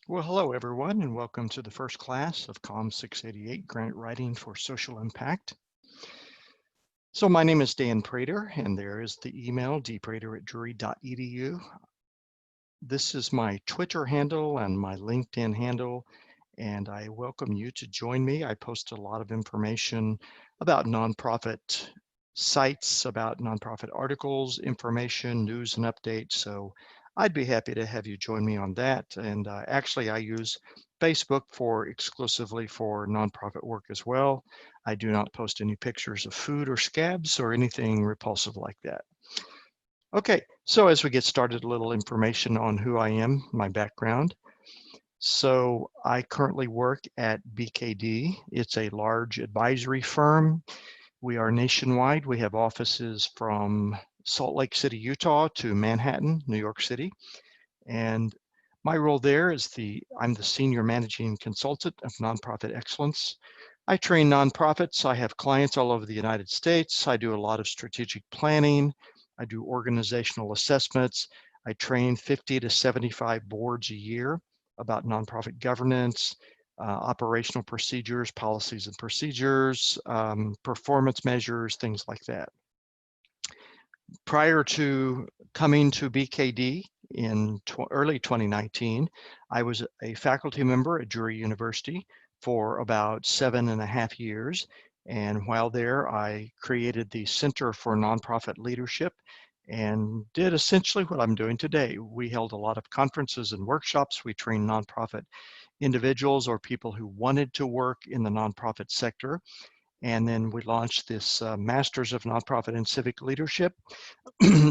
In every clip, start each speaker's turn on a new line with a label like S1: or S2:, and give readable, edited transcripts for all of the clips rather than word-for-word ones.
S1: Well, hello everyone, and welcome to the first class of COM 688 Grant Writing for Social Impact. So my name is Dan Prater, and there is the email dprater@drury.edu. This is my Twitter handle and my LinkedIn handle, and I welcome you to join me. I post a lot of information about nonprofit sites, about nonprofit articles, information, news, and updates. So I'd be happy to have you join me on that. And actually, I use Facebook for exclusively for nonprofit work as well. I do not post any pictures of food or scabs or anything repulsive like that. Okay, so as we get started, a little information on who I am, my background. So I currently work at BKD. It's a large advisory firm. We are nationwide. We have offices from Salt Lake City, Utah to Manhattan, New York City. And my role there is I'm the senior managing consultant of nonprofit excellence. I train nonprofits. I have clients all over the United States. I do a lot of strategic planning. I do organizational assessments. I train 50 to 75 boards a year about nonprofit governance, operational procedures, policies and procedures, performance measures, things like that. Prior to coming to BKD in early 2019, I was a faculty member at Drury University for about 7.5 years. And while there, I created the Center for Nonprofit Leadership and did essentially what I'm doing today. We held a lot of conferences and workshops. We trained nonprofit individuals or people who wanted to work in the nonprofit sector. And then we launched this Masters of Nonprofit and Civic Leadership.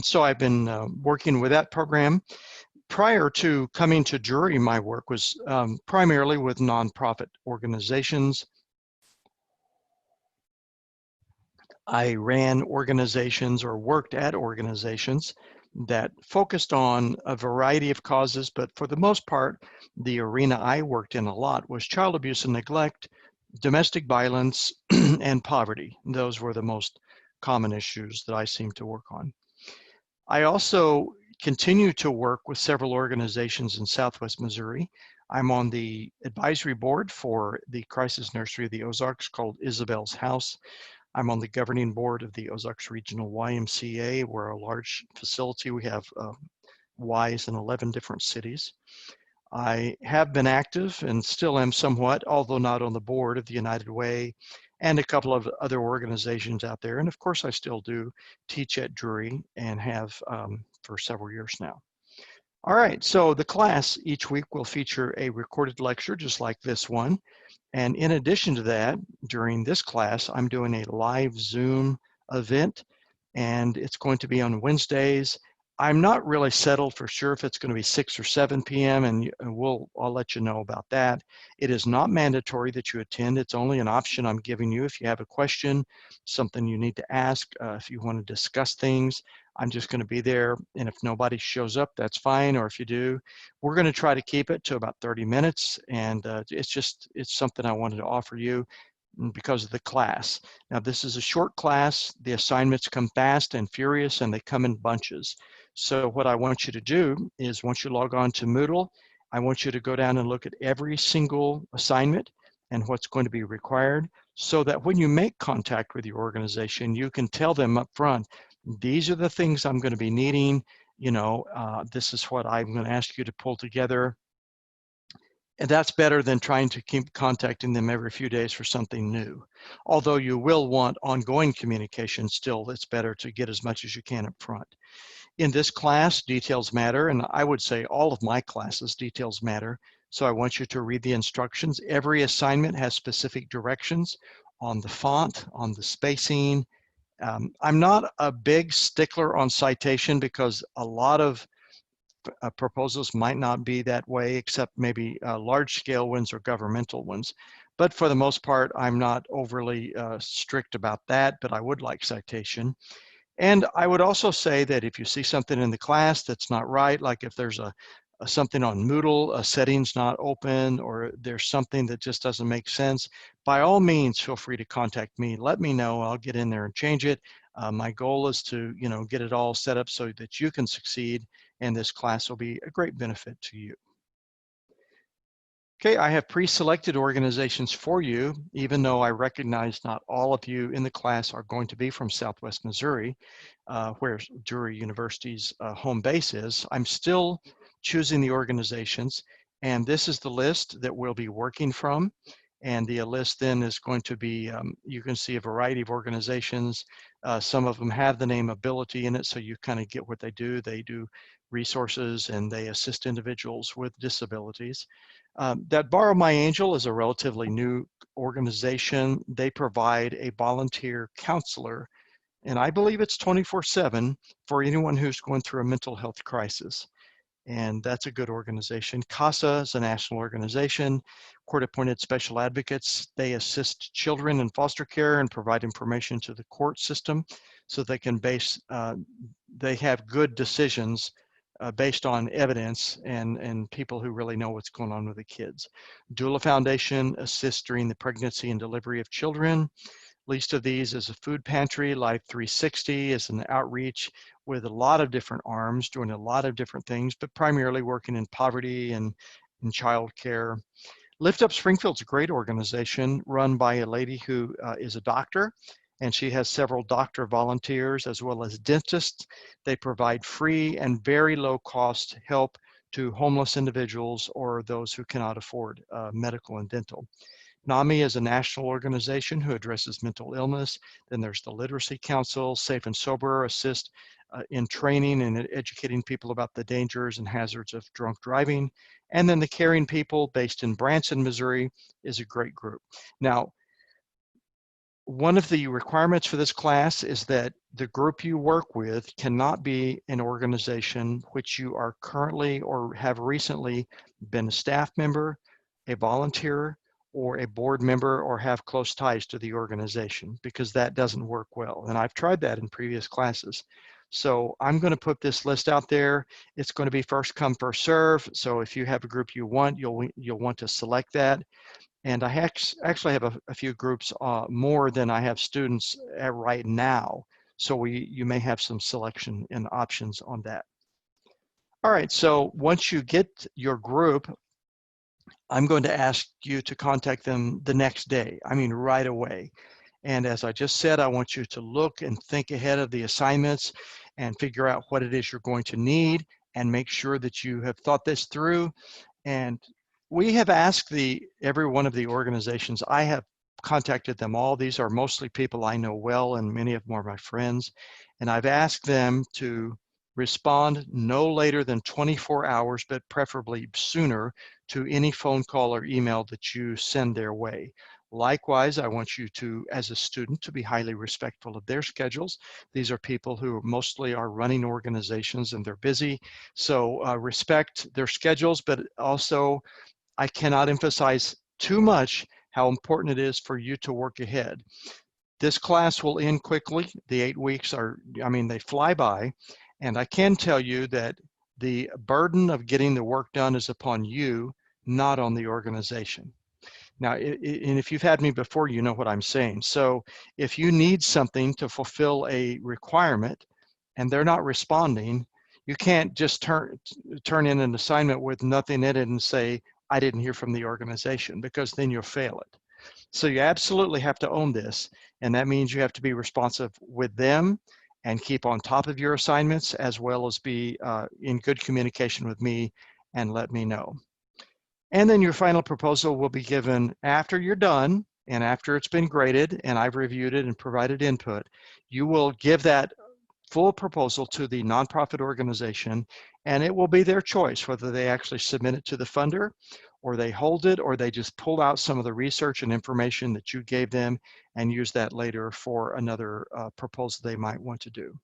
S1: So I've been working with that program. Prior to coming to Drury, my work was primarily with nonprofit organizations. I ran organizations or worked at organizations that focused on a variety of causes, but for the most part, the arena I worked in a lot was child abuse and neglect, domestic violence, and poverty. Those were the most common issues that I seemed to work on. I also continue to work with several organizations in Southwest Missouri. I'm on the advisory board for the crisis nursery of the Ozarks called Isabel's House. I'm on the governing board of the Ozarks Regional YMCA. We're a large facility. We have Ys in 11 different cities. I have been active and still am somewhat, although not on the board of the United Way and a couple of other organizations out there. And of course, I still do teach at Drury and have for several years now. All right, so the class each week will feature a recorded lecture just like this one. And in addition to that, during this class, I'm doing a live Zoom event, and it's going to be on Wednesdays. I'm not really settled for sure if it's going to be 6 or 7 p.m., and I'll let you know about that. It is not mandatory that you attend. It's only an option I'm giving you. If you have a question, something you need to ask, if you want to discuss things, I'm just going to be there. And if nobody shows up, that's fine. Or if you do, we're going to try to keep it to about 30 minutes. And it's something I wanted to offer you because of the class. Now, this is a short class. The assignments come fast and furious, and they come in bunches. So what I want you to do is once you log on to Moodle, I want you to go down and look at every single assignment and what's going to be required so that when you make contact with your organization, you can tell them up front, these are the things I'm going to be needing. This is what I'm going to ask you to pull together. And that's better than trying to keep contacting them every few days for something new. Although you will want ongoing communication still, it's better to get as much as you can up front. In this class, details matter, and I would say all of my classes, details matter. So I want you to read the instructions. Every assignment has specific directions on the font, on the spacing. I'm not a big stickler on citation because a lot of proposals might not be that way, except maybe large scale ones or governmental ones. But for the most part, I'm not overly strict about that, but I would like citation. And I would also say that if you see something in the class that's not right, like if there's something on Moodle, a setting's not open, or there's something that just doesn't make sense, by all means, feel free to contact me. Let me know. I'll get in there and change it. My goal is to, get it all set up so that you can succeed, and this class will be a great benefit to you. Okay, I have pre-selected organizations for you, even though I recognize not all of you in the class are going to be from Southwest Missouri, where Drury University's home base is. I'm still choosing the organizations, and this is the list that we'll be working from. And the list then is going to be, you can see a variety of organizations. Some of them have the name Ability in it, so you kind of get what they do. They do resources and they assist individuals with disabilities. That Borrow My Angel is a relatively new organization. They provide a volunteer counselor, and I believe it's 24/7 for anyone who's going through a mental health crisis. And that's a good organization. CASA is a national organization. Court-appointed special advocates, they assist children in foster care and provide information to the court system so they can they have good decisions based on evidence and people who really know what's going on with the kids. Doula Foundation assists during the pregnancy and delivery of children. Least of these is a food pantry. Life 360 is an outreach with a lot of different arms, doing a lot of different things, but primarily working in poverty and in child care. Lift Up Springfield's a great organization run by a lady who is a doctor, and she has several doctor volunteers as well as dentists. They provide free and very low cost help to homeless individuals or those who cannot afford medical and dental. NAMI is a national organization who addresses mental illness. Then there's the Literacy Council. Safe and Sober assist in training and educating people about the dangers and hazards of drunk driving. And then the Caring People, based in Branson, Missouri, is a great group. Now, one of the requirements for this class is that the group you work with cannot be an organization which you are currently or have recently been a staff member, a volunteer, or a board member, or have close ties to the organization, because that doesn't work well. And I've tried that in previous classes. So I'm going to put this list out there. It's going to be first come, first serve. So if you have a group you want, you'll want to select that. And I actually have a few groups more than I have students at right now. So you may have some selection and options on that. All right, so once you get your group, I'm going to ask you to contact them the next day. I mean, right away. And as I just said, I want you to look and think ahead of the assignments and figure out what it is you're going to need and make sure that you have thought this through. And we have asked every one of the organizations. I have contacted them all. These are mostly people I know well, and many of them are my friends. And I've asked them to respond no later than 24 hours, but preferably sooner, to any phone call or email that you send their way. Likewise, I want you to, as a student, to be highly respectful of their schedules. These are people who mostly are running organizations and they're busy. So respect their schedules, but also I cannot emphasize too much how important it is for you to work ahead. This class will end quickly. The 8 weeks they fly by. And I can tell you that the burden of getting the work done is upon you, not on the organization. Now, and if you've had me before, you know what I'm saying. So if you need something to fulfill a requirement and they're not responding, you can't just turn in an assignment with nothing in it and say, I didn't hear from the organization, because then you'll fail it. So you absolutely have to own this. And that means you have to be responsive with them and keep on top of your assignments, as well as be in good communication with me and let me know. And then your final proposal will be given after you're done and after it's been graded and I've reviewed it and provided input. You will give that full proposal to the nonprofit organization, and it will be their choice whether they actually submit it to the funder, or they hold it, or they just pull out some of the research and information that you gave them and use that later for another proposal they might want to do.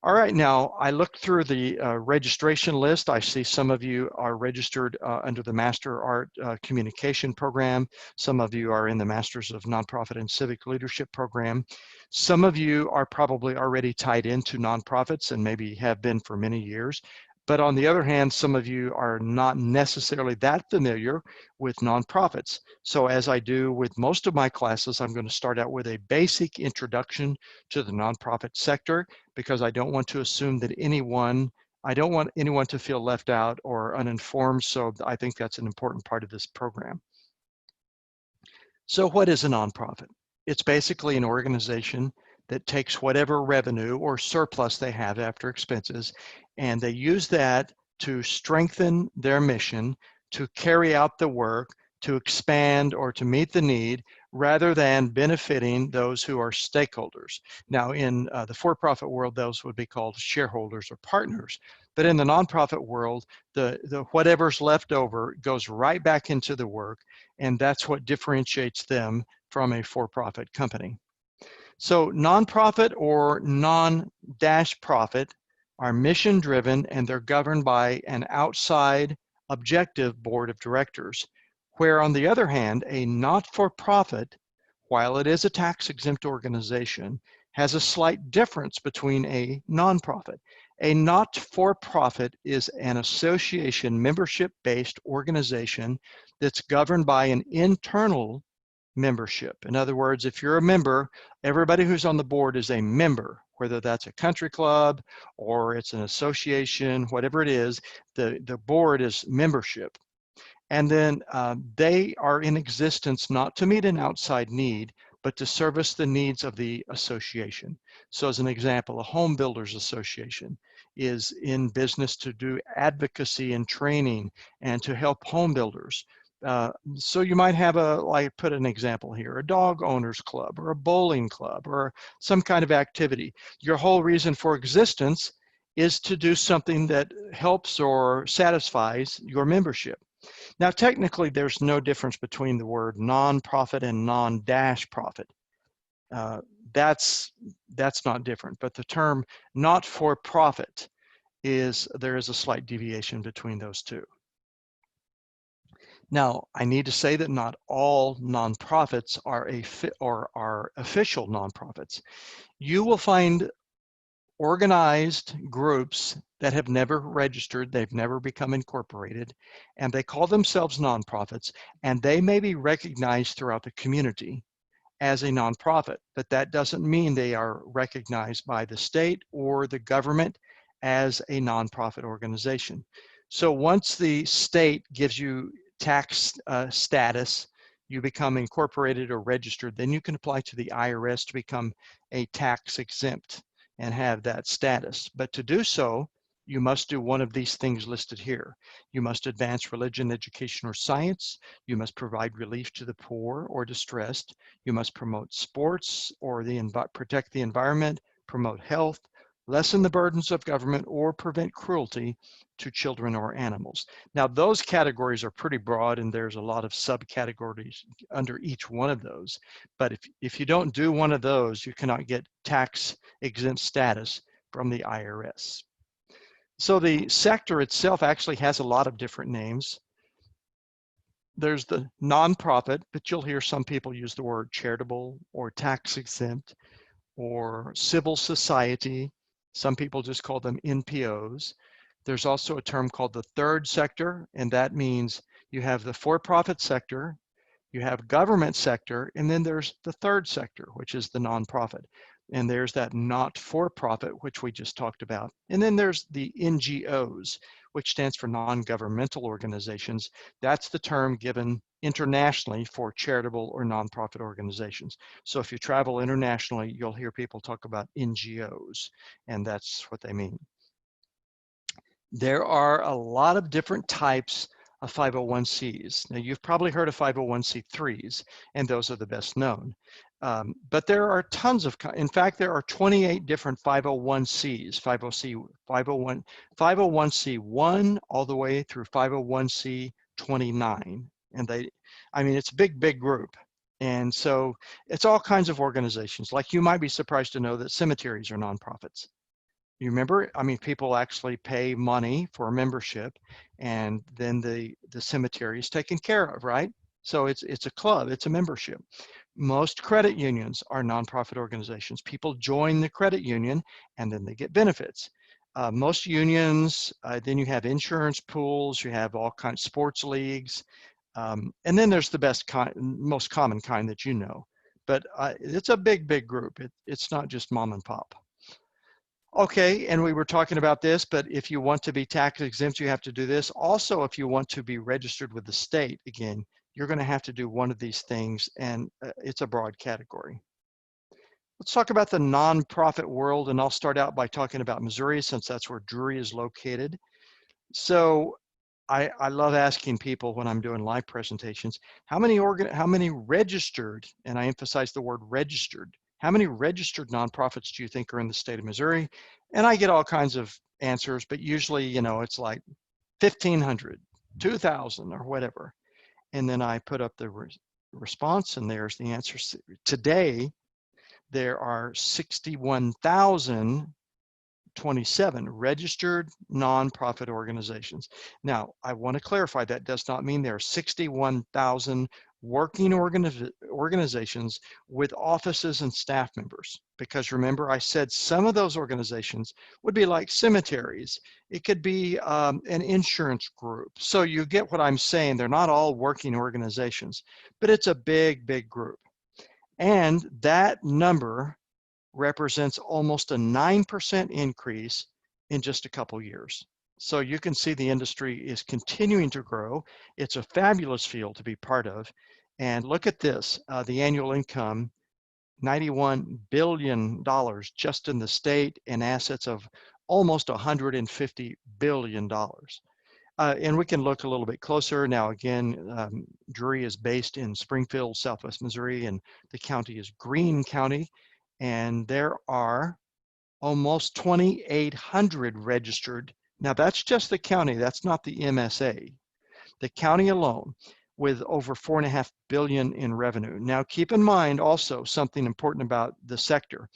S1: All right, now I looked through the registration list. I see some of you are registered under the Master Art Communication program. Some of you are in the Masters of Nonprofit and Civic Leadership program. Some of you are probably already tied into nonprofits and maybe have been for many years. But on the other hand, some of you are not necessarily that familiar with nonprofits. So as I do with most of my classes, I'm going to start out with a basic introduction to the nonprofit sector, because I don't want to assume that anyone I don't want anyone to feel left out or uninformed, so I think that's an important part of this program. So what is a nonprofit? It's basically an organization that takes whatever revenue or surplus they have after expenses, and they use that to strengthen their mission, to carry out the work, to expand or to meet the need, rather than benefiting those who are stakeholders. Now, in the for-profit world, those would be called shareholders or partners. But in the nonprofit world, the whatever's left over goes right back into the work, and that's what differentiates them from a for-profit company. So nonprofit or non-dash profit are mission driven, and they're governed by an outside objective board of directors, where on the other hand, a not-for-profit, while it is a tax-exempt organization, has a slight difference between a nonprofit. A not-for-profit is an association membership-based organization that's governed by an internal membership. In other words, if you're a member, everybody who's on the board is a member, whether that's a country club or it's an association, whatever it is, the board is membership. And then they are in existence not to meet an outside need, but to service the needs of the association. So as an example, a home builders association is in business to do advocacy and training and to help home builders. So you might have put an example here, a dog owners club or a bowling club or some kind of activity. Your whole reason for existence is to do something that helps or satisfies your membership. Now, technically, there's no difference between the word nonprofit and non-dash profit. That's not different, but the term not-for-profit there is a slight deviation between those two. Now, I need to say that not all nonprofits are official nonprofits. You will find organized groups that have never registered, they've never become incorporated, and they call themselves nonprofits, and they may be recognized throughout the community as a nonprofit, but that doesn't mean they are recognized by the state or the government as a nonprofit organization. So once the state gives you tax status, you become incorporated or registered, then you can apply to the IRS to become a tax exempt and have that status. But to do so, you must do one of these things listed here. You must advance religion, education, or science. You must provide relief to the poor or distressed. You must promote sports or protect the environment, promote health, lessen the burdens of government, or prevent cruelty to children or animals. Now, those categories are pretty broad, and there's a lot of subcategories under each one of those. But if you don't do one of those, you cannot get tax exempt status from the IRS. So the sector itself actually has a lot of different names. There's the nonprofit, but you'll hear some people use the word charitable or tax exempt or civil society. Some people just call them NPOs. There's also a term called the third sector, and that means you have the for-profit sector, you have government sector, and then there's the third sector, which is the nonprofit. And there's that not-for-profit, which we just talked about. And then there's the NGOs, which stands for non-governmental organizations. That's the term given internationally for charitable or nonprofit organizations. So if you travel internationally, you'll hear people talk about NGOs, and that's what they mean. There are a lot of different types of 501(c)s. Now, you've probably heard of 501(c)(3)s, and those are the best known. But there are tons of, in fact, there are 28 different 501(c)s, 501(c)(1) all the way through 501(c)(29. And it's a big, big group. And so it's all kinds of organizations. Like, you might be surprised to know that cemeteries are nonprofits. You remember, people actually pay money for a membership, and then the cemetery is taken care of, right? So it's a club, it's a membership. Most credit unions are nonprofit organizations. People join the credit union and then they get benefits. Most unions, then you have insurance pools, you have all kinds of sports leagues, and then there's the most common kind that you know. But it's a big, big group. It's not just mom and pop. Okay, and we were talking about this, but if you want to be tax exempt, you have to do this. Also, if you want to be registered with the state, again, you're going to have to do one of these things, and it's a broad category. Let's talk about the nonprofit world, and I'll start out by talking about Missouri, since that's where Drury is located. So I love asking people when I'm doing live presentations, how many registered, and I emphasize the word registered, how many registered nonprofits do you think are in the state of Missouri? And I get all kinds of answers, but usually, you know, it's like 1,500, 2,000 or whatever. And then I put up the response, and there's the answer. Today, there are 61,027 registered nonprofit organizations. Now, I want to clarify that does not mean there are 61,000 working organizations with offices and staff members. Because remember, I said some of those organizations would be like cemeteries. It could be an insurance group. So you get what I'm saying. They're not all working organizations, but it's a big, big group. And that number represents almost a 9% increase in just a couple years. So you can see the industry is continuing to grow. It's a fabulous field to be part of. And look at this, the annual income, $91 billion just in the state, and assets of almost $150 billion. And we can look a little bit closer. Now, again, Drury is based in Springfield, Southwest Missouri, and the county is Greene County. And there are almost 2,800 registered. Now, that's just the county. That's not the MSA. The county alone, with over $4.5 billion in revenue. Now, keep in mind also something important about the sector.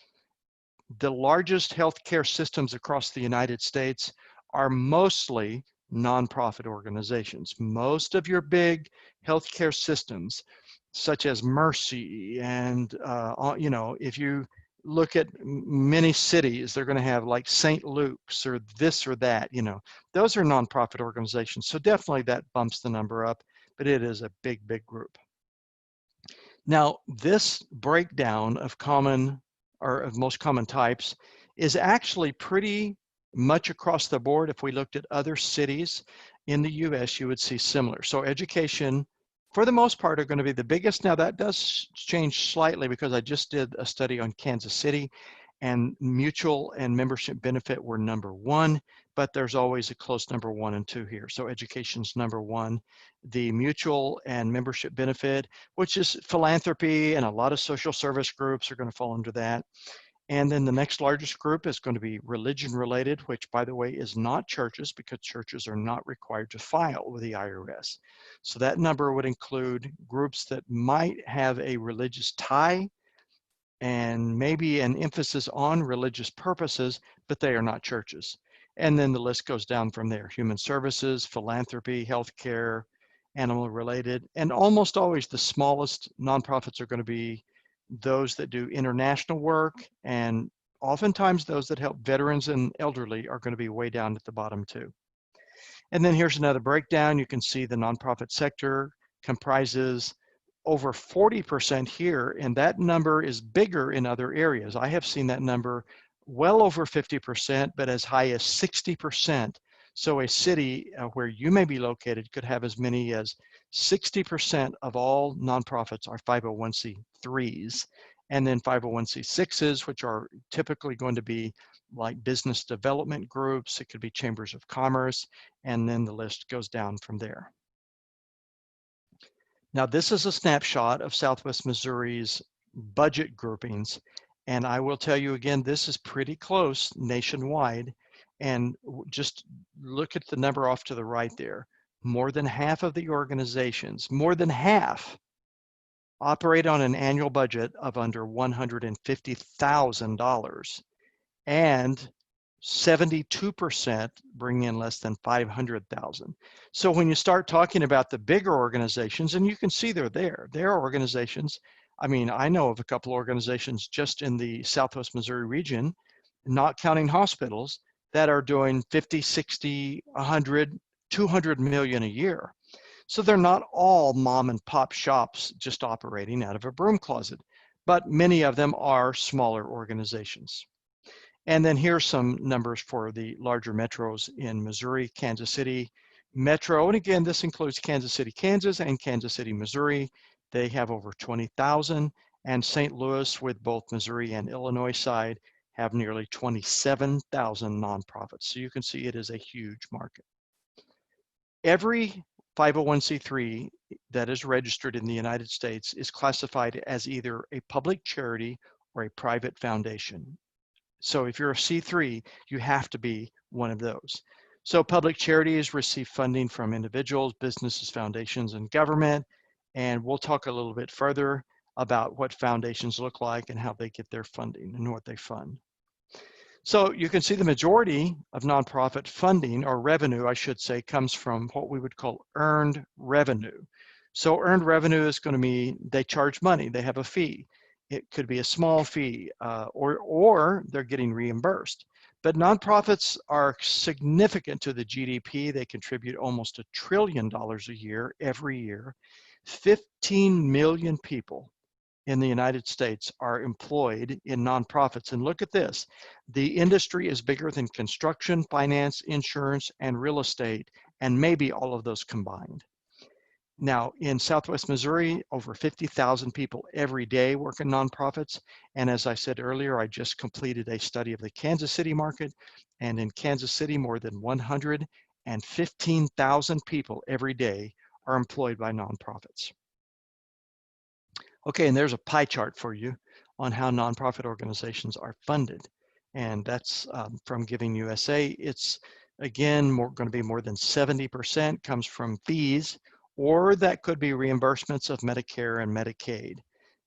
S1: The largest healthcare systems across the United States are mostly nonprofit organizations. Most of your big healthcare systems, such as Mercy, and you know, if you look at many cities, they're going to have like St. Luke's or this or that, you know, those are nonprofit organizations. So definitely that bumps the number up, but it is a big, big group. Now, this breakdown of common, or of most common types, is actually pretty much across the board. If we looked at other cities in the US, you would see similar. So education, for the most part, are going to be the biggest. Now, that does change slightly because I just did a study on Kansas City, and mutual and membership benefit were #1, but there's always a close number 1 and 2 here. So education's #1. The mutual and membership benefit, which is philanthropy, and a lot of social service groups are going to fall under that. And then the next largest group is going to be religion related, which, by the way, is not churches, because churches are not required to file with the IRS. So that number would include groups that might have a religious tie and maybe an emphasis on religious purposes, but they are not churches. And then the list goes down from there: human services, philanthropy, healthcare, animal related, and almost always the smallest nonprofits are going to be those that do international work, and oftentimes those that help veterans and elderly are going to be way down at the bottom too. And then here's another breakdown. You can see the nonprofit sector comprises over 40% here, and that number is bigger in other areas. I have seen that number well over 50%, but as high as 60%. So a city where you may be located could have as many as 60% of all nonprofits are 501c3s, and then 501c6s, which are typically going to be like business development groups. It could be chambers of commerce, and then the list goes down from there. Now, this is a snapshot of Southwest Missouri's budget groupings, and I will tell you again, this is pretty close nationwide. And just look at the number off to the right there. More than half of the organizations, more than half, operate on an annual budget of under $150,000, and 72% bring in less than 500,000. So when you start talking about the bigger organizations, and you can see they're there are organizations. I mean, I know of a couple organizations just in the Southwest Missouri region, not counting hospitals, that are doing 50, 60, 100, 200 million a year. So they're not all mom and pop shops just operating out of a broom closet, but many of them are smaller organizations. And then here's some numbers for the larger metros in Missouri, Kansas City Metro. And again, this includes Kansas City, Kansas and Kansas City, Missouri. They have over 20,000. And St. Louis, with both Missouri and Illinois side, have nearly 27,000 nonprofits. So you can see it is a huge market. Every 501c3 that is registered in the United States is classified as either a public charity or a private foundation. So if you're a C3, you have to be one of those. So public charities receive funding from individuals, businesses, foundations, and government. And we'll talk a little bit further about what foundations look like and how they get their funding and what they fund. So you can see the majority of nonprofit funding, or revenue, I should say, comes from what we would call earned revenue. So earned revenue is going to mean they charge money, they have a fee. It could be a small fee, or they're getting reimbursed. But nonprofits are significant to the GDP. They contribute almost $1 trillion a year, every year. 15 million people in the United States are employed in nonprofits. And look at this, the industry is bigger than construction, finance, insurance, and real estate, and maybe all of those combined. Now, in Southwest Missouri, over 50,000 people every day work in nonprofits. And as I said earlier, I just completed a study of the Kansas City market. And in Kansas City, more than 115,000 people every day are employed by nonprofits. Okay, and there's a pie chart for you on how nonprofit organizations are funded. And that's from Giving USA. It's, again, going to be more than 70% comes from fees, or that could be reimbursements of Medicare and Medicaid.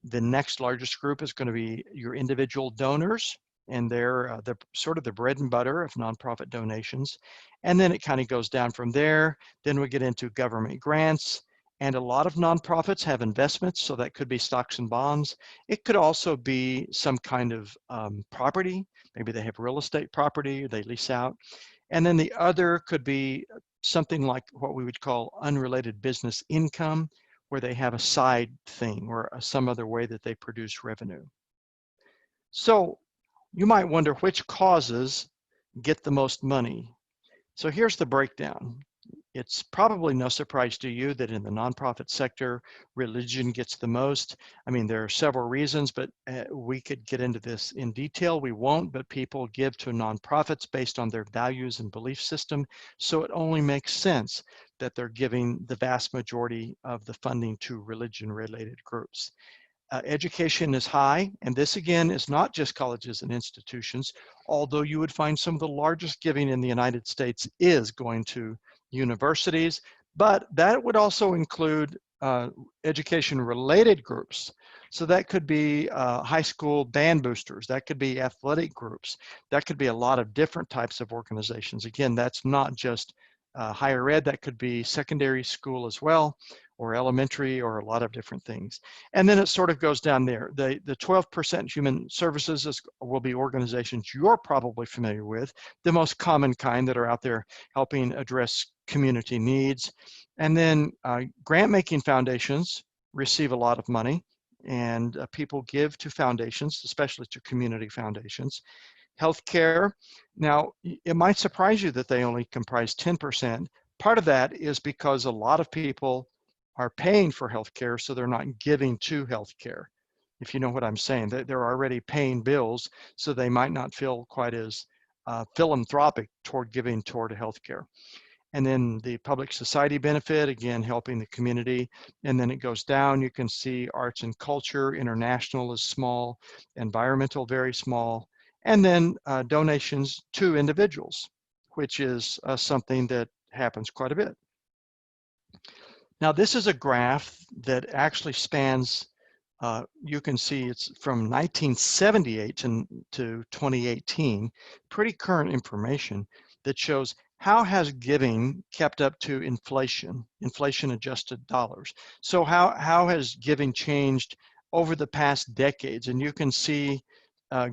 S1: The next largest group is going to be your individual donors, and they're sort of the bread and butter of nonprofit donations. And then it kind of goes down from there. Then we get into government grants. And a lot of nonprofits have investments, so that could be stocks and bonds. It could also be some kind of property. Maybe they have real estate property, or they lease out. And then the other could be something like what we would call unrelated business income, where they have a side thing or some other way that they produce revenue. So you might wonder which causes get the most money. So here's the breakdown. It's probably no surprise to you that in the nonprofit sector, religion gets the most. I mean, there are several reasons, but we could get into this in detail. We won't, but people give to nonprofits based on their values and belief system. So it only makes sense that they're giving the vast majority of the funding to religion-related groups. Education is high, and this again is not just colleges and institutions, although you would find some of the largest giving in the United States is going to universities, but that would also include education-related groups. So that could be high school band boosters, that could be athletic groups, that could be a lot of different types of organizations. Again, that's not just higher ed, that could be secondary school as well, or elementary, or a lot of different things. And then it sort of goes down there. The 12% human services will be organizations you're probably familiar with, the most common kind that are out there helping address community needs. And then grant-making foundations receive a lot of money, and people give to foundations, especially to community foundations. Healthcare, now it might surprise you that they only comprise 10%. Part of that is because a lot of people are paying for healthcare, so they're not giving to healthcare, if you know what I'm saying. They're already paying bills, so they might not feel quite as philanthropic toward giving toward healthcare. And then the public society benefit, again, helping the community. And then it goes down, you can see arts and culture, international is small, environmental, very small. And then donations to individuals, which is something that happens quite a bit. Now, this is a graph that actually spans, you can see it's from 1978 to 2018, pretty current information that shows how has giving kept up to inflation-adjusted dollars. So how has giving changed over the past decades? And you can see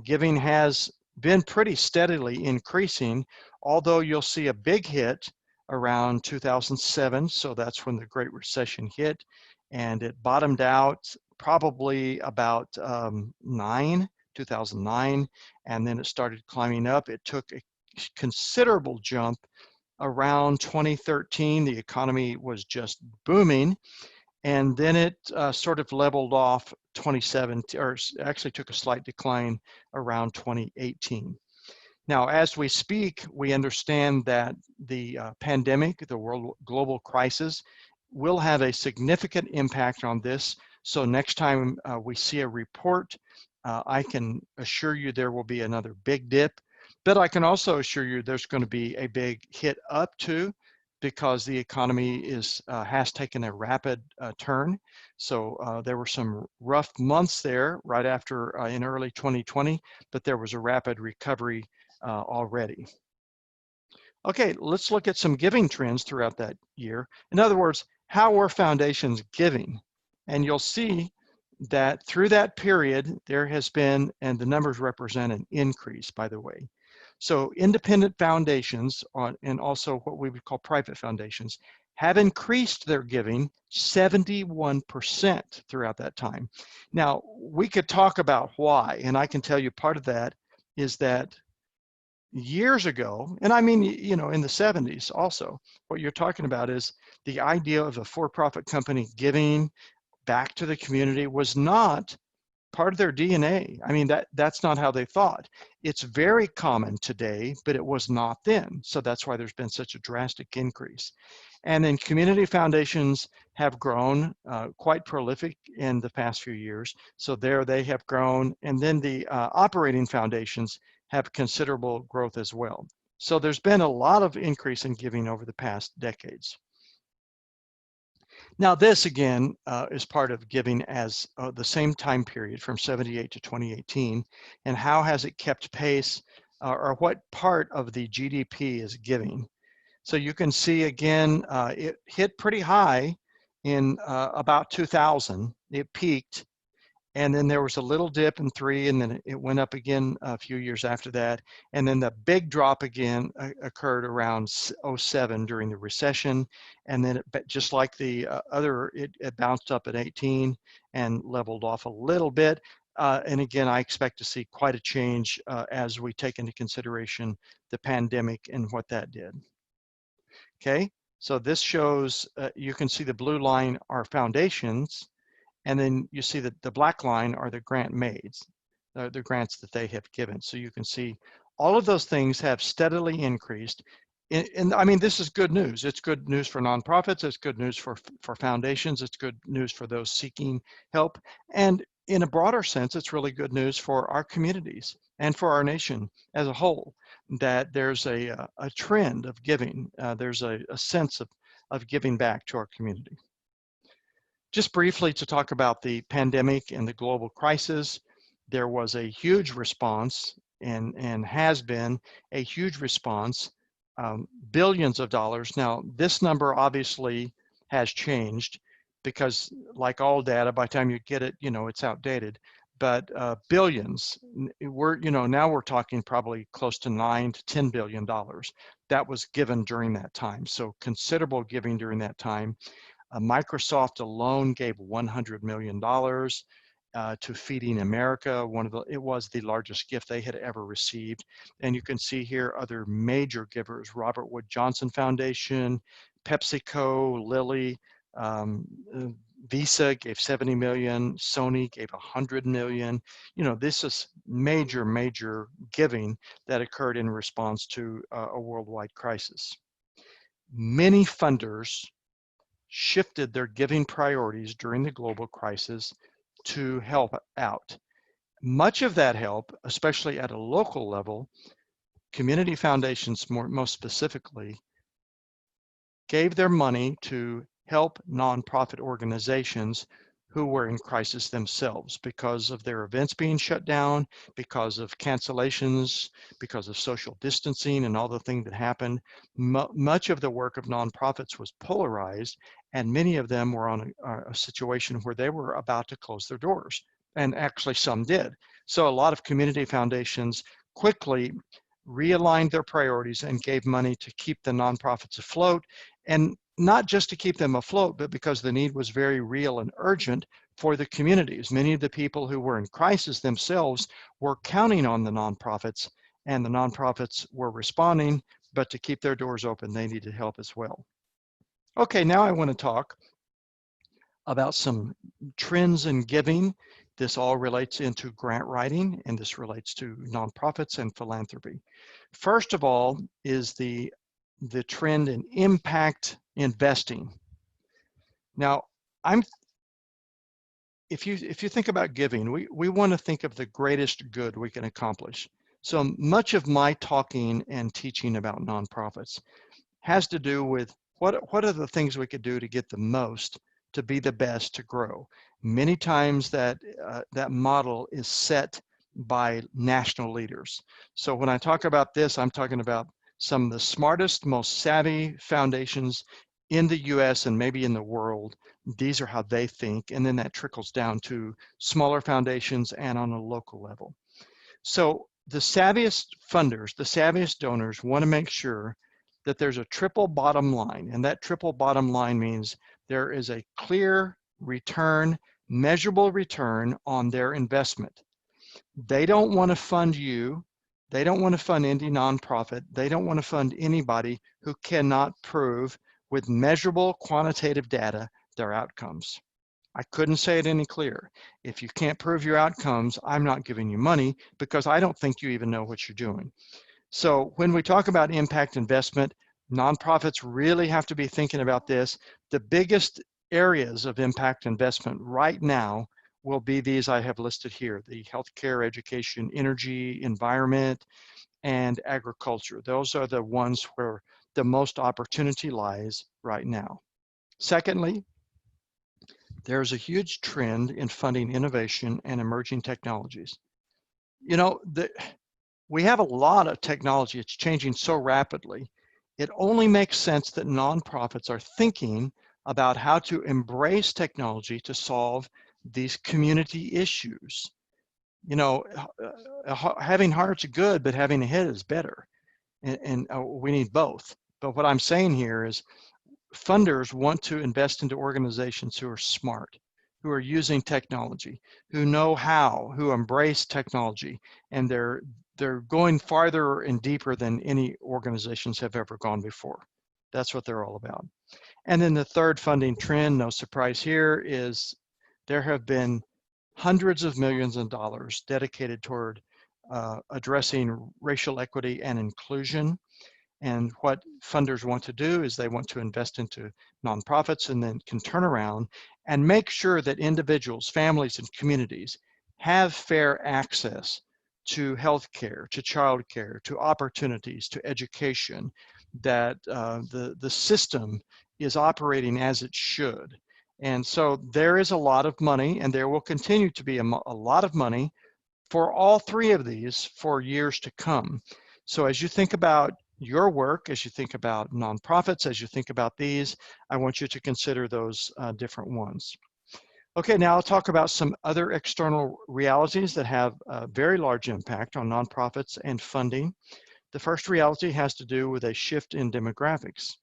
S1: giving has been pretty steadily increasing, although you'll see a big hit around 2007, so that's when the Great Recession hit, and it bottomed out probably about 9 2009, and then it started climbing up. It took a considerable jump around 2013. The economy was just booming, and then it sort of leveled off 2017, or actually took a slight decline around 2018. Now, as we speak, we understand that the pandemic, the world global crisis, will have a significant impact on this. So next time we see a report, I can assure you there will be another big dip, but I can also assure you there's going to be a big hit up too, because the economy has taken a rapid turn. So there were some rough months there right after in early 2020, but there was a rapid recovery already. Okay, let's look at some giving trends throughout that year. In other words, how were foundations giving? And you'll see that through that period, there has been, and the numbers represent an increase, by the way. So independent foundations, and also what we would call private foundations, have increased their giving 71% throughout that time. Now, we could talk about why, and I can tell you part of that is that years ago, and I mean, you know, in the 70s also, what you're talking about is the idea of a for-profit company giving back to the community was not part of their DNA. I mean, that's not how they thought. It's very common today, but it was not then. So that's why there's been such a drastic increase. And then community foundations have grown quite prolific in the past few years. So there they have grown. And then the operating foundations have considerable growth as well. So there's been a lot of increase in giving over the past decades. Now this again is part of giving as the same time period from 78 to 2018, and how has it kept pace, or what part of the GDP is giving. So you can see again, it hit pretty high in about 2000, it peaked, and then there was a little dip in 3, and then it went up again a few years after that. And then the big drop again occurred around 07 during the recession. And then just like the it bounced up at 18 and leveled off a little bit. And again, I expect to see quite a change as we take into consideration the pandemic and what that did. Okay, so this shows, you can see the blue line are foundations, and then you see that the black line are the grant maids, the grants that they have given. So you can see all of those things have steadily increased. And I mean, this is good news. It's good news for nonprofits. It's good news for foundations. It's good news for those seeking help. And in a broader sense, it's really good news for our communities and for our nation as a whole, that there's a trend of giving. There's a sense of giving back to our community. Just briefly to talk about the pandemic and the global crisis, there was a huge response and has been a huge response, billions of dollars. Now, this number obviously has changed because like all data, by the time you get it, you know, it's outdated, but billions, now we're talking probably close to $9 to $10 billion that was given during that time. So considerable giving during that time. Microsoft alone gave $100 million to Feeding America. It was the largest gift they had ever received. And you can see here other major givers: Robert Wood Johnson Foundation, PepsiCo, Lilly, Visa gave 70 million, Sony gave 100 million. You know, this is major giving that occurred in response to a worldwide crisis. Many funders shifted their giving priorities during the global crisis to help out. Much of that help, especially at a local level, community foundations most specifically, gave their money to help nonprofit organizations who were in crisis themselves because of their events being shut down, because of cancellations, because of social distancing and all the things that happened. Much of the work of nonprofits was polarized, and many of them were on a situation where they were about to close their doors, and actually some did. So a lot of community foundations quickly realigned their priorities and gave money to keep the nonprofits afloat, and not just to keep them afloat, but because the need was very real and urgent for the communities. Many of the people who were in crisis themselves were counting on the nonprofits, and the nonprofits were responding, but to keep their doors open, they needed help as well. Okay, now I want to talk about some trends in giving. This all relates into grant writing, and this relates to nonprofits and philanthropy. First of all is the trend in impact investing. Now, if you think about giving, we want to think of the greatest good we can accomplish. So much of my talking and teaching about nonprofits has to do with what are the things we could do to get the most, to be the best, to grow. Many times that model is set by national leaders. So when I talk about this, I'm talking about some of the smartest, most savvy foundations in the US and maybe in the world. These are how they think, and then that trickles down to smaller foundations and on a local level. So the savviest funders, the savviest donors want to make sure that there's a triple bottom line, and that triple bottom line means there is a clear return, measurable return on their investment. They don't want to fund you. They don't want to fund any nonprofit. They don't want to fund anybody who cannot prove with measurable quantitative data their outcomes. I couldn't say it any clearer. If you can't prove your outcomes, I'm not giving you money because I don't think you even know what you're doing. So when we talk about impact investment, nonprofits really have to be thinking about this. The biggest areas of impact investment right now will be these I have listed here: the healthcare, education, energy, environment, and agriculture. Those are the ones where the most opportunity lies right now. Secondly, there's a huge trend in funding innovation and emerging technologies. You know, we have a lot of technology. It's changing so rapidly. It only makes sense that nonprofits are thinking about how to embrace technology to solve these community issues. You know, having heart's good, but having a head is better. And we need both. But what I'm saying here is funders want to invest into organizations who are smart, who are using technology, who know how, who embrace technology, and they're going farther and deeper than any organizations have ever gone before. That's what they're all about. And then the third funding trend, no surprise here, is there have been hundreds of millions of dollars dedicated toward addressing racial equity and inclusion. And what funders want to do is they want to invest into nonprofits and then can turn around and make sure that individuals, families, and communities have fair access to healthcare, to childcare, to opportunities, to education, that the system is operating as it should. And so there is a lot of money, and there will continue to be a lot of money for all three of these for years to come. So as you think about your work, as you think about nonprofits, as you think about these, I want you to consider those different ones. Okay, now I'll talk about some other external realities that have a very large impact on nonprofits and funding. The first reality has to do with a shift in demographics.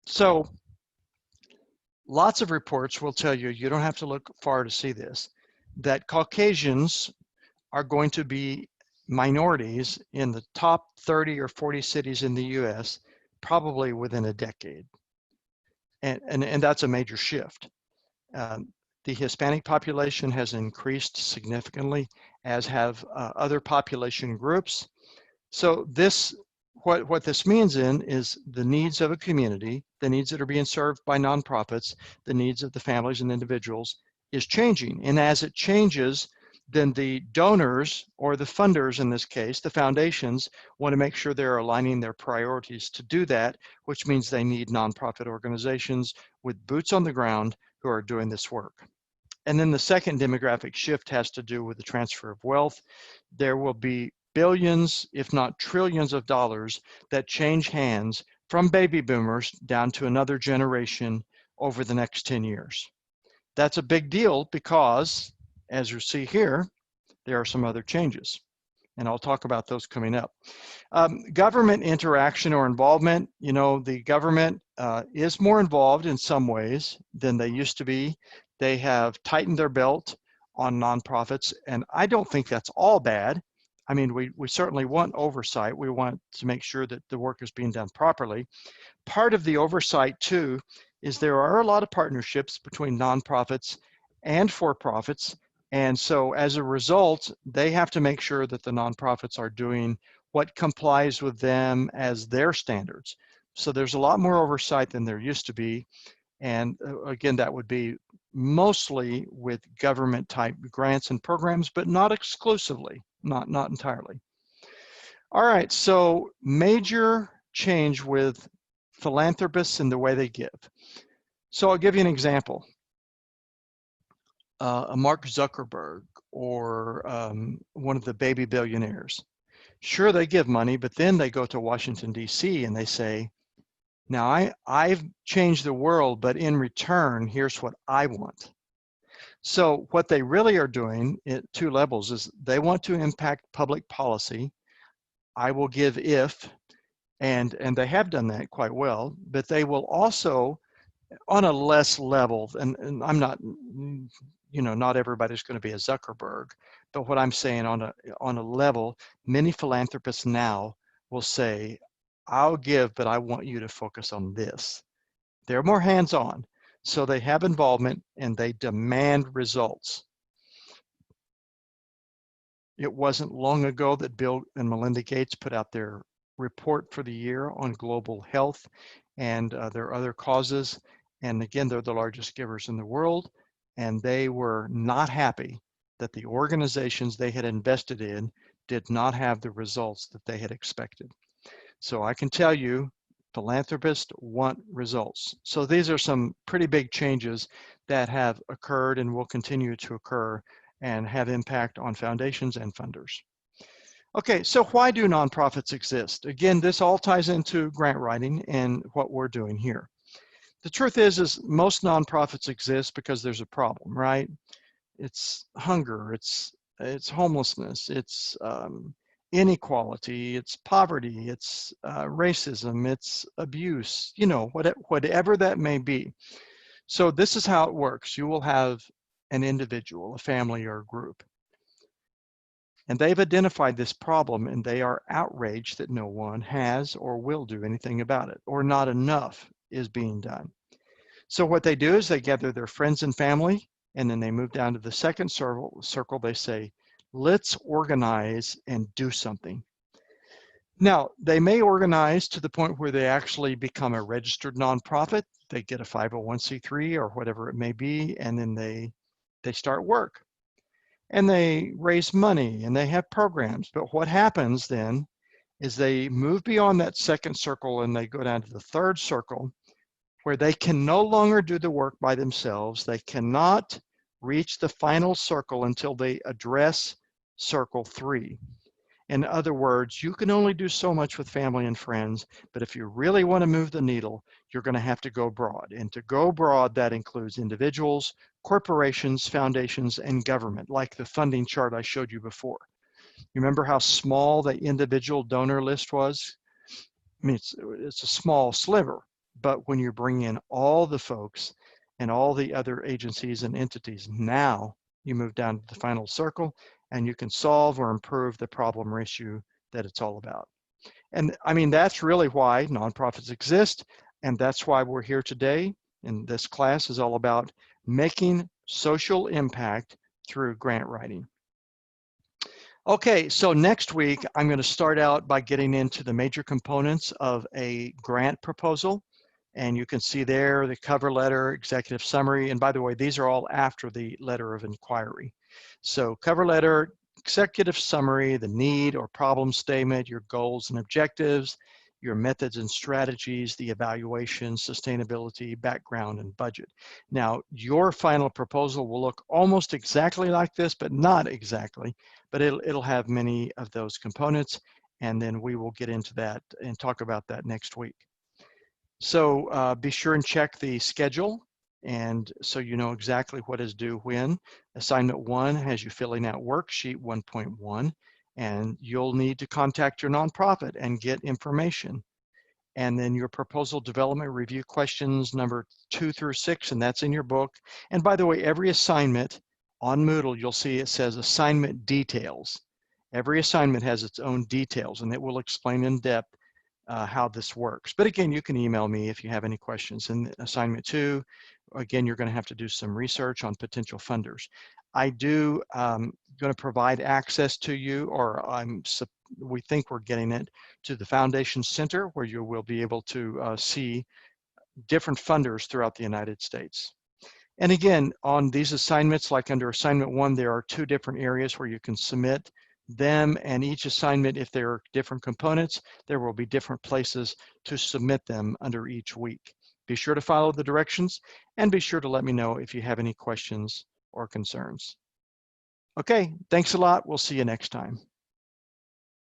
S1: So lots of reports will tell you, you don't have to look far to see this, that Caucasians are going to be minorities in the top 30 or 40 cities in the US, probably within a decade. And that's a major shift. The Hispanic population has increased significantly, as have other population groups. So what this means is the needs of a community, the needs that are being served by nonprofits, the needs of the families and individuals is changing. And as it changes, then the donors, or the funders in this case, the foundations, want to make sure they're aligning their priorities to do that, which means they need nonprofit organizations with boots on the ground who are doing this work. And then the second demographic shift has to do with the transfer of wealth. There will be billions, if not trillions of dollars that change hands from baby boomers down to another generation over the next 10 years. That's a big deal because, as you see here, there are some other changes, and I'll talk about those coming up. Government interaction or involvement, you know, the government is more involved in some ways than they used to be. They have tightened their belt on nonprofits, and I don't think that's all bad. I mean, we certainly want oversight. We want to make sure that the work is being done properly. Part of the oversight too is there are a lot of partnerships between nonprofits and for-profits, and so as a result, they have to make sure that the nonprofits are doing what complies with them as their standards. So there's a lot more oversight than there used to be, and again, that would be mostly with government type grants and programs, but not exclusively, not entirely. All right, so major change with philanthropists and the way they give. So I'll give you an example. A Mark Zuckerberg or one of the baby billionaires. Sure, they give money, but then they go to Washington, D.C. and they say, now I've changed the world, but in return, here's what I want. So what they really are doing at two levels is they want to impact public policy. I will give if, and they have done that quite well, but they will also, on a less level, and I'm not, not everybody's going to be a Zuckerberg, but what I'm saying on a level, many philanthropists now will say, I'll give, but I want you to focus on this. They're more hands-on, so they have involvement and they demand results. It wasn't long ago that Bill and Melinda Gates put out their report for the year on global health and their other causes. And again, they're the largest givers in the world, and they were not happy that the organizations they had invested in did not have the results that they had expected. So I can tell you, philanthropists want results. So these are some pretty big changes that have occurred and will continue to occur and have impact on foundations and funders. Okay, so why do nonprofits exist? Again, this all ties into grant writing and what we're doing here. The truth is most nonprofits exist because there's a problem, right? It's hunger, it's homelessness, it's inequality, it's poverty, it's racism, it's abuse, whatever that may be. So this is how it works. You will have an individual, a family, or a group, and they've identified this problem and they are outraged that no one has or will do anything about it, or not enough is being done. So what they do is they gather their friends and family, and then they move down to the second circle. They say, let's organize and do something. Now, they may organize to the point where they actually become a registered nonprofit. They get a 501c3 or whatever it may be, and then they start work. And they raise money and they have programs. But what happens then is they move beyond that second circle and they go down to the third circle, where they can no longer do the work by themselves. They cannot reach the final circle until they address circle 3. In other words, you can only do so much with family and friends, but if you really want to move the needle, you're going to have to go broad. And to go broad, that includes individuals, corporations, foundations, and government, like the funding chart I showed you before. You remember how small the individual donor list was? I mean, it's a small sliver. But when you bring in all the folks and all the other agencies and entities, now you move down to the final circle and you can solve or improve the problem or issue that it's all about. And I mean, that's really why nonprofits exist. And that's why we're here today. And this class is all about making social impact through grant writing. Okay, so next week, I'm going to start out by getting into the major components of a grant proposal. And you can see there the cover letter, executive summary. And by the way, these are all after the letter of inquiry. So cover letter, executive summary, the need or problem statement, your goals and objectives, your methods and strategies, the evaluation, sustainability, background, and budget. Now, your final proposal will look almost exactly like this, but not exactly, but it'll have many of those components. And then we will get into that and talk about that next week. So be sure and check the schedule, and so you know exactly what is due when. Assignment 1 has you filling out worksheet 1.1, and you'll need to contact your nonprofit and get information. and then your proposal development review questions number 2 through 6, and that's in your book. And by the way, every assignment on Moodle, you'll see it says assignment details. Every assignment has its own details, and it will explain in depth how this works. But again, you can email me if you have any questions. In assignment 2, again, you're going to have to do some research on potential funders. I do going to provide access to you, or we think we're getting it, to the Foundation Center, where you will be able to see different funders throughout the United States. And again, on these assignments, like under assignment 1, there are 2 different areas where you can submit them, and each assignment, if there are different components, there will be different places to submit them under each week. Be sure to follow the directions, and be sure to let me know if you have any questions or concerns. Okay, thanks a lot. We'll see you next time.